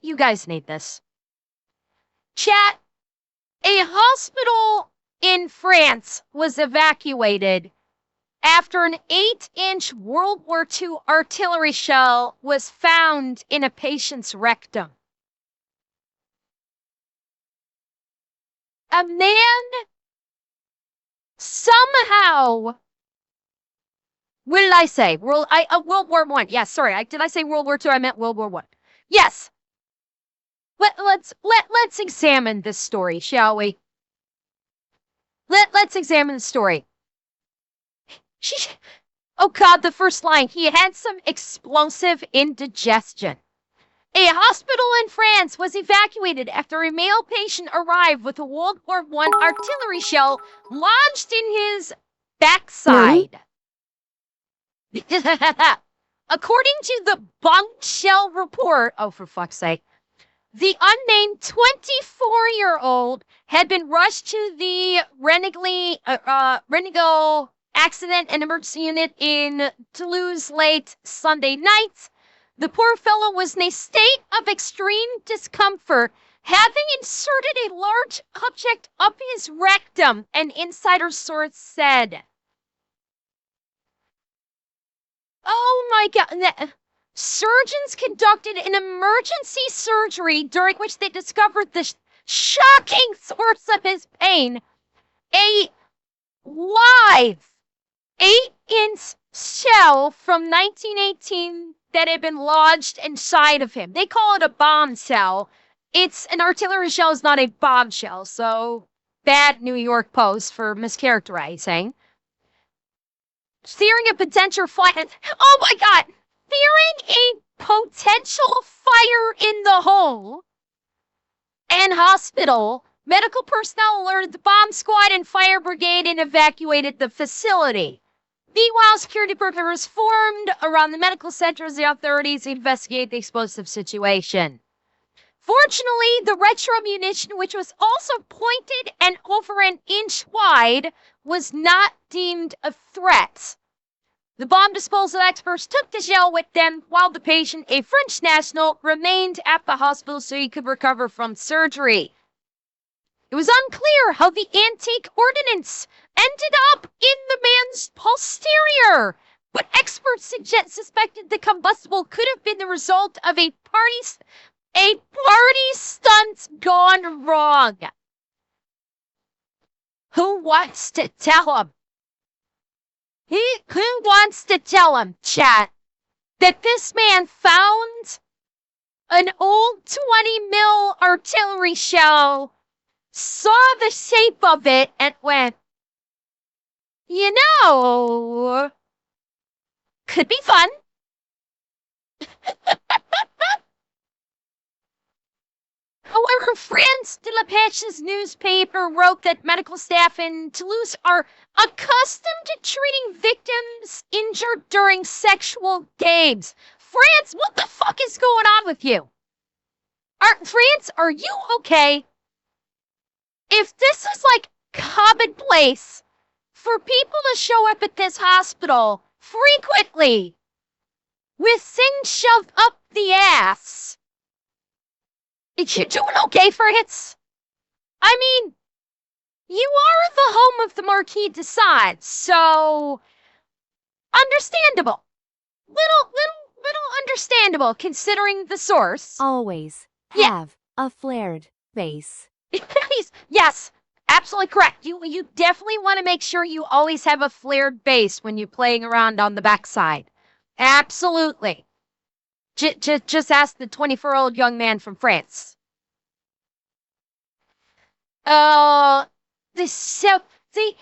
you guys need this. Chat, a hospital in France was evacuated after an 8-inch World War II artillery shell was found in a patient's rectum. A man somehow, what did I say? World War I. Yeah, sorry. Did I say World War II? I meant World War I. Yes. Let's examine this story, shall we? Let's examine the story. Oh God, the first line. He had some explosive indigestion. A hospital in France was evacuated after a male patient arrived with a World War I artillery shell lodged in his backside. According to the bombshell report, oh, for fuck's sake, the unnamed 24-year-old had been rushed to the Renigal Accident and Emergency Unit in Toulouse late Sunday night. The poor fellow was in a state of extreme discomfort, having inserted a large object up his rectum, an insider source said. Oh my God. Surgeons conducted an emergency surgery during which they discovered the shocking source of his pain. A live 8-inch shell from 1918 that had been lodged inside of him. They call it a bombshell. It's an artillery shell is not a bombshell, so bad New York Post for mischaracterizing. Fearing a potential fire. Oh my God! Fearing a potential fire in the home and hospital, medical personnel alerted the bomb squad and fire brigade and evacuated the facility. Meanwhile, security perimeter was formed around the medical center as the authorities investigate the explosive situation. Fortunately, the retro munition, which was also pointed and over an inch wide, was not deemed a threat. The bomb disposal experts took the shell with them while the patient, a French national, remained at the hospital so he could recover from surgery. It was unclear how the antique ordnance ended up in the man's posterior, but experts suspected the combustible could have been the result of a party stunt gone wrong. Who wants to tell him? Who wants to tell him, chat, that this man found an old 20 mil artillery shell, saw the shape of it, and went, you know, could be fun. However, France de la Pache's newspaper wrote that medical staff in Toulouse are accustomed to treating victims injured during sexual games. France, what the fuck is going on with you? France, are you okay? If this is like commonplace for people to show up at this hospital frequently with things shoved up the ass, is you doing okay, Fritz? I mean, you are the home of the Marquis de Sade, so understandable. Little understandable considering the source. Always have a flared base. Yes, absolutely correct. You definitely want to make sure you always have a flared base when you're playing around on the backside. Absolutely. Just ask the 24-year-old young man from France. The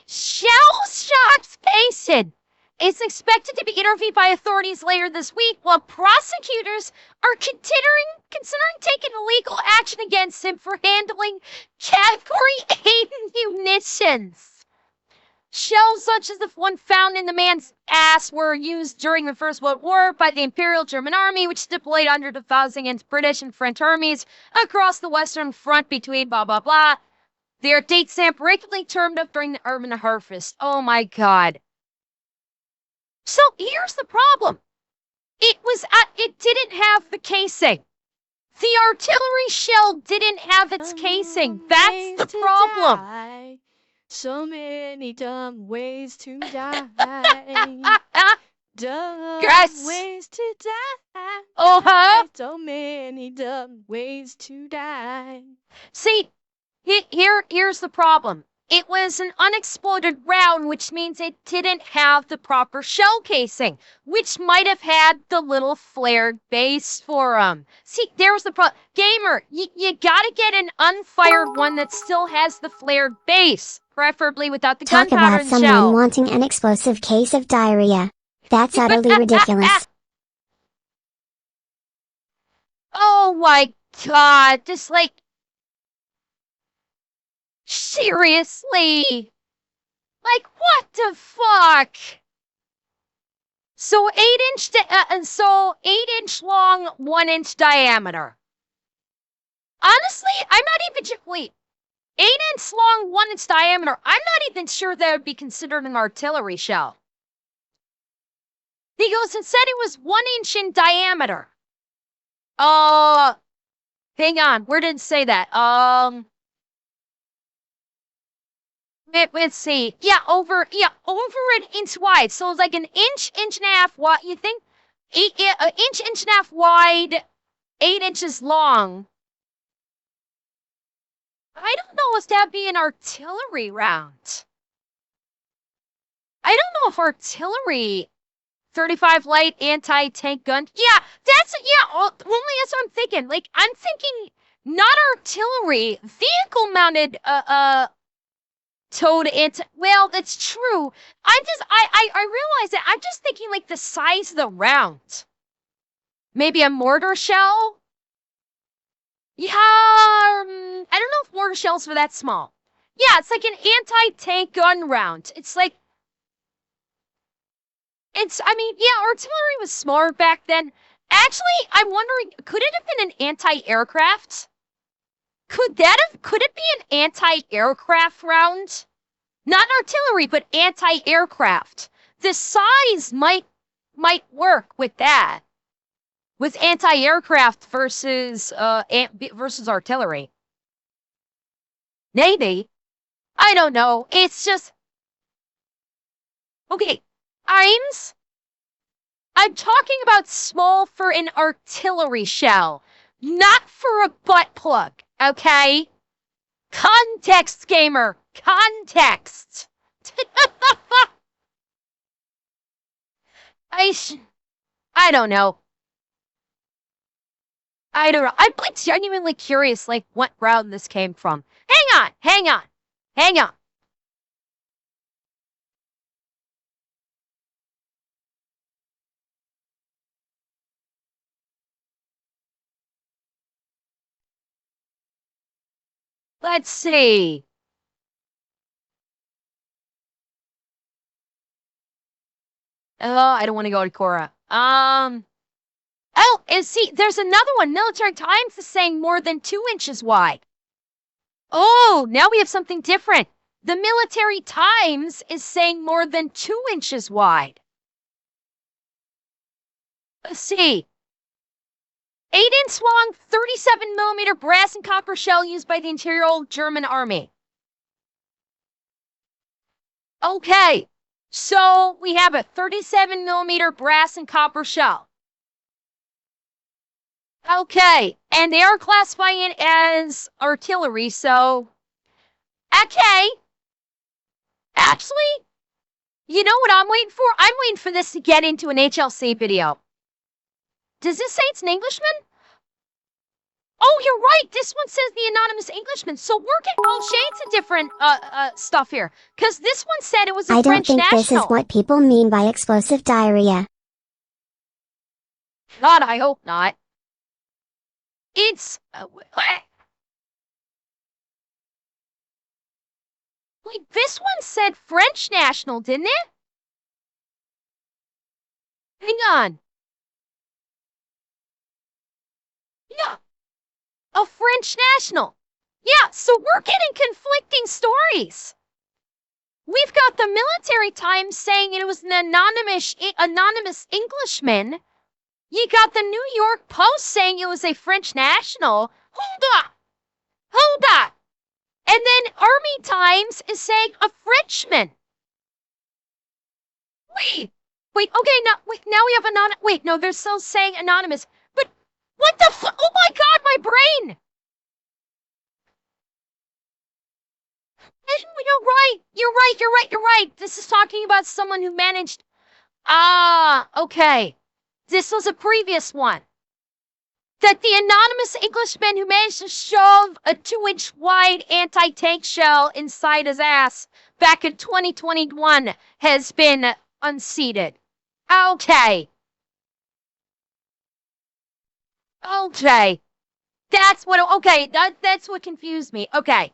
shell-shocked patient is expected to be interviewed by authorities later this week, while prosecutors are considering taking legal action against him for handling Category 8 munitions. Shells such as the one found in the man's ass were used during the First World War by the Imperial German Army, which deployed hundreds of thousands against British and French armies across the Western Front between blah, blah, blah. Their date stamp regularly turned up during the urban harvest. Oh my God. So here's the problem. It didn't have the casing. The artillery shell didn't have its casing. That's the problem. Die. So many dumb ways to die. Dumb Yes. ways to die. Uh-huh. So many dumb ways to die. See, here's the problem. It was an unexploded round, which means it didn't have the proper shell casing, which might have had the little flared base for them. See, there was the problem. Gamer, you gotta get an unfired one that still has the flared base, preferably without the Talk gunpowder about and someone shell. wanting an explosive case of diarrhea. That's utterly ridiculous. Oh my god, just like, seriously? Like, what the fuck? So 8-inch long, 1-inch diameter. Honestly, I'm not even sure. Wait, 8-inch long, 1-inch diameter. I'm not even sure that would be considered an artillery shell. Because it said it was 1 inch in diameter. Hang on. Where did it say that? Let's see. Yeah, over an inch wide. So it's like an inch and a half wide. You think? An inch and a half wide, 8 inches long. I don't know if that'd be an artillery round. I don't know if artillery 35 light anti-tank gun. Yeah, only that's what I'm thinking. Like, I'm thinking not artillery, vehicle mounted towed anti. Well, that's true. I realize that I'm just thinking like the size of the round. Maybe a mortar shell? Yeah, I don't know if mortar shells were that small. Yeah, it's like an anti-tank gun round. It's like, I mean, yeah, artillery was smaller back then. Actually, I'm wondering, could it have been an anti-aircraft? Could it be an anti-aircraft round? Not artillery, but anti-aircraft. The size might work with that. With anti-aircraft versus artillery. Maybe. I don't know. It's just okay. I'm talking about small for an artillery shell, not for a butt plug, okay? Context, gamer. Context. I don't know. I don't know. I'm like genuinely curious, like what round this came from. Hang on. Let's see. Oh, I don't want to go to Cora. Oh, and see, there's another one. Military Times is saying more than 2 inches wide. Oh, now we have something different. The Military Times is saying more than 2 inches wide. Let's see. 8-inch long, 37 millimeter brass and copper shell used by the Imperial German Army. Okay, so we have a 37 millimeter brass and copper shell. Okay, and they are classifying it as artillery, so okay. Actually, you know what I'm waiting for? I'm waiting for this to get into an HLC video. Does this say it's an Englishman? Oh, you're right. This one says the anonymous Englishman. So we're getting all shades of different stuff here. Because this one said it was a French I don't think national. this is what people mean by explosive diarrhea. God, I hope not. It's like this one said French national, didn't it? Hang on. Yeah, a French national. Yeah, so we're getting conflicting stories. We've got the Military Times saying it was an anonymous Englishman, You got the New York Post saying it was a French national. Hold up. Hold up. And then Army Times is saying a Frenchman. Wait, okay, now we have wait, no, they're still saying anonymous. But what the oh my God, my brain! You're right. This is talking about someone who managed, okay. This was a previous one. That the anonymous Englishman who managed to shove a 2-inch wide anti-tank shell inside his ass back in 2021 has been unseated. Okay. That's what confused me. Okay.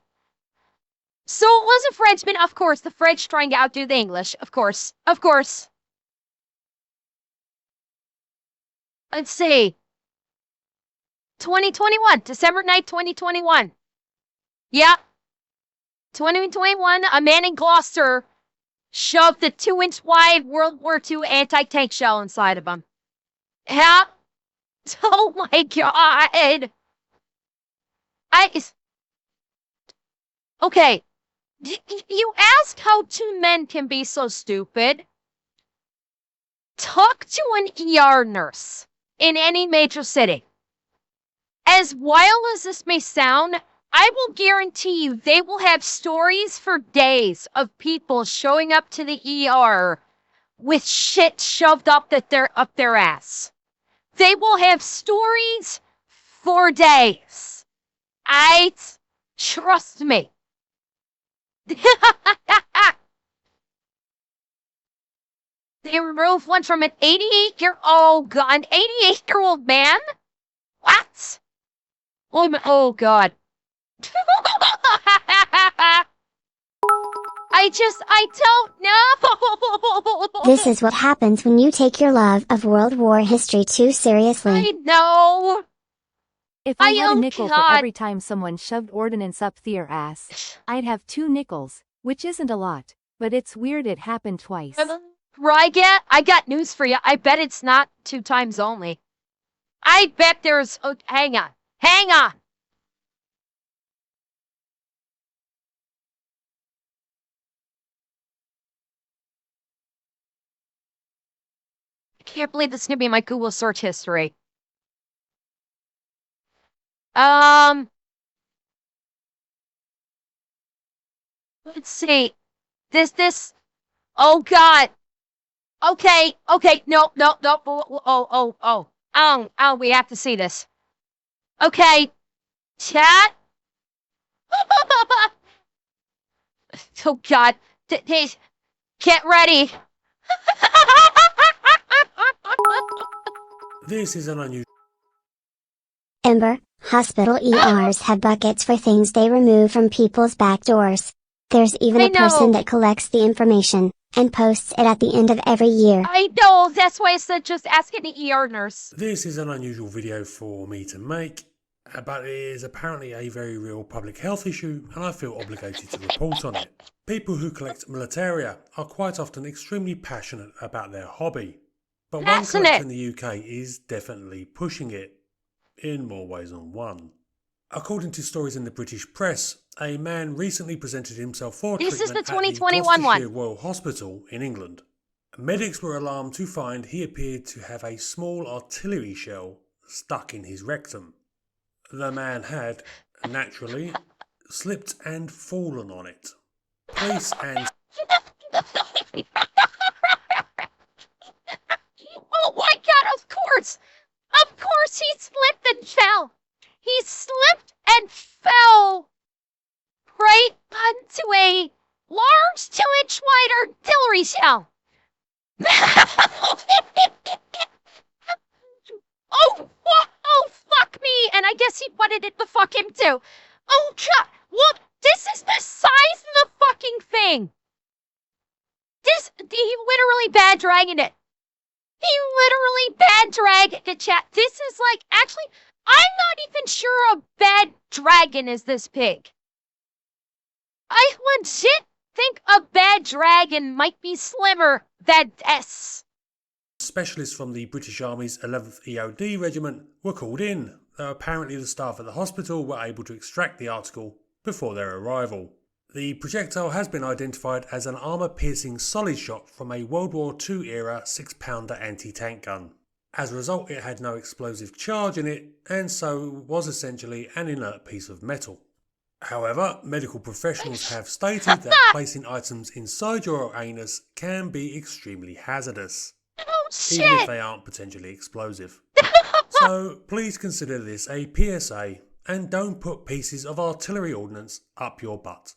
So it was a Frenchman, of course, the French trying to outdo the English, of course. Let's see. 2021, December 9th, 2021. Yep. 2021, a man in Gloucester shoved a 2-inch wide World War II anti-tank shell inside of him. Yeah. Oh my God. Okay. You ask how two men can be so stupid? Talk to an ER nurse in any major city. As wild as this may sound, I will guarantee you they will have stories for days of people showing up to the ER with shit shoved up their ass. They will have stories for days. Trust me. They removed one from an 88-year-old man? What? Oh God. I don't know. This is what happens when you take your love of World War history too seriously. I know. If I had a nickel for every time someone shoved ordnance up their ass, I'd have 2 nickels, which isn't a lot, but it's weird it happened twice. I got news for you. I bet it's not 2 times only. I bet there's, hang on. I can't believe this is gonna be my Google search history. Let's see. Oh God. Okay, no. We have to see this. Okay, chat. Oh God. Get ready. This is an unusual. Ember, hospital ERs have buckets for things they remove from people's back doors. There's even a person that collects the information and posts it at the end of every year. I know, that's why I said just ask any ER nurse. This is an unusual video for me to make, but it is apparently a very real public health issue and I feel obligated to report on it. People who collect militaria are quite often extremely passionate about their hobby, but one collector in the UK is definitely pushing it, in more ways than one. According to stories in the British press, a man recently presented himself for treatment is the at the 2021 Gloucestershire one. Royal Hospital in England. Medics were alarmed to find he appeared to have a small artillery shell stuck in his rectum. The man had, naturally, slipped and fallen on it. Police and... Oh my God, of course! Of course he slipped and fell! He slipped and fell right onto a large 2-inch wide artillery shell. Oh, fuck me! And I guess he wanted it to fuck him too. Oh God, look, this is the size of the fucking thing. He literally bad dragging it. Chat. This is like, actually, I'm not even sure a bad dragon is this big. I legit think a bad dragon might be slimmer than this. specialists from the British Army's 11th EOD Regiment were called in, though apparently the staff at the hospital were able to extract the article before their arrival. The projectile has been identified as an armour-piercing solid shot from a World War II era 6-pounder anti-tank gun. As a result, it had no explosive charge in it, and so was essentially an inert piece of metal. However, medical professionals have stated that placing items inside your anus can be extremely hazardous, Oh, shit! even if they aren't potentially explosive. So please consider this a PSA and don't put pieces of artillery ordnance up your butt.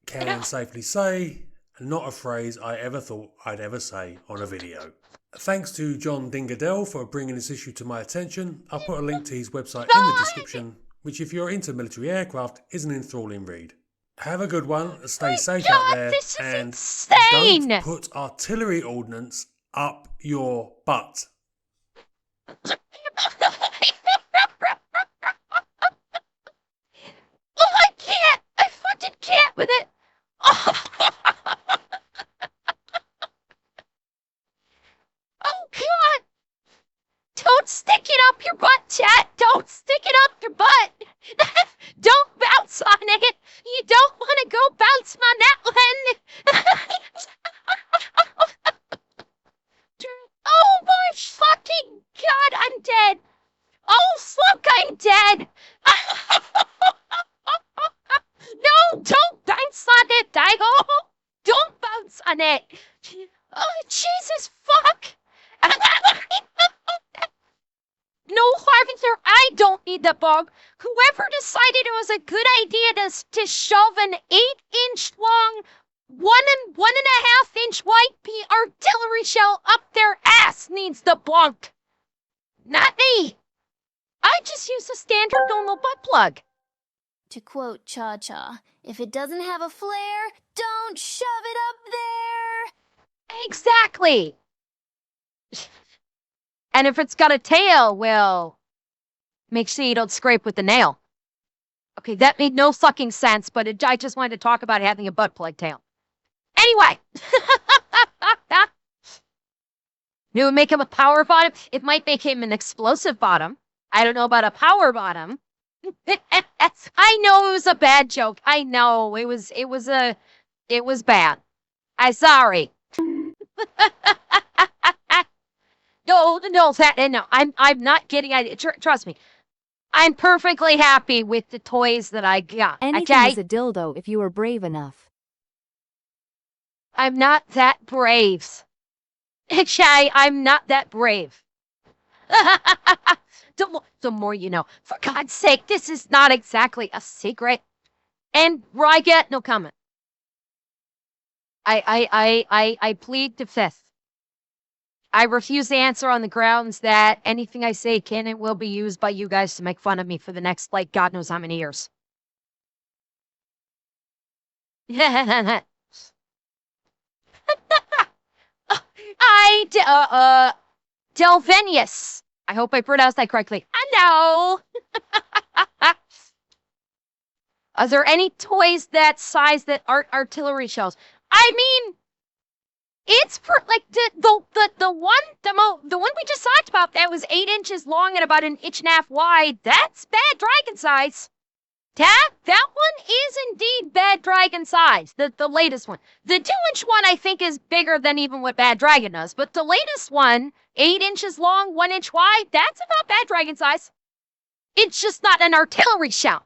Can safely say, not a phrase I ever thought I'd ever say on a video. Thanks to John Dingadell for bringing this issue to my attention. I'll put a link to his website in the description, which if you're into military aircraft is an enthralling read. Have a good one, stay safe out there, this is and insane! don't put artillery ordnance up your butt. Oh, I can't! I fucking can't with it! Oh, God! Don't stick it up your butt, chat! Don't stick it up your butt! Don't bounce on it! You don't want to go bounce on that one! Oh my fucking God, I'm dead! Oh fuck, I'm dead! No, don't bounce on it, Daigo! Don't bounce on it! Oh, Jesus fuck! No, Harvester, I don't need the bug. Whoever decided it was a good idea to shove an 8-inch long, 1.5-inch white pea artillery shell up their ass needs the bunk. Not me. I just use a standard normal butt plug. To quote Cha-Cha, if it doesn't have a flare, don't shove it up there. Exactly. And if it's got a tail, well, make sure you don't scrape with the nail. Okay, that made no fucking sense, but I just wanted to talk about having a butt plug tail. Anyway. It would make him a power bottom. It might make him an explosive bottom. I don't know about a power bottom. I know it was a bad joke. I know it was bad. I'm sorry. No, I'm not getting it. Trust me. I'm perfectly happy with the toys that I got. Anything Okay? is a dildo if you were brave enough. I'm not that brave. Okay, I'm not that brave. The more you know. For God's sake, this is not exactly a secret. And Rygat, no comment. I plead the fifth. I refuse to answer on the grounds that anything I say can and will be used by you guys to make fun of me for the next, like, God knows how many years. Delvenius. I hope I pronounced that correctly. Hello. Are there any toys that size that aren't artillery shells? I mean, it's like the one we just talked about that was 8 inches long and about 1.5 inches wide. That's bad dragon size. That one is indeed bad dragon size. The latest one. The 2-inch one I think is bigger than even what Bad Dragon does. But the latest one, 8 inches long, 1 inch wide, that's about Bad Dragon size. It's just not an artillery shell.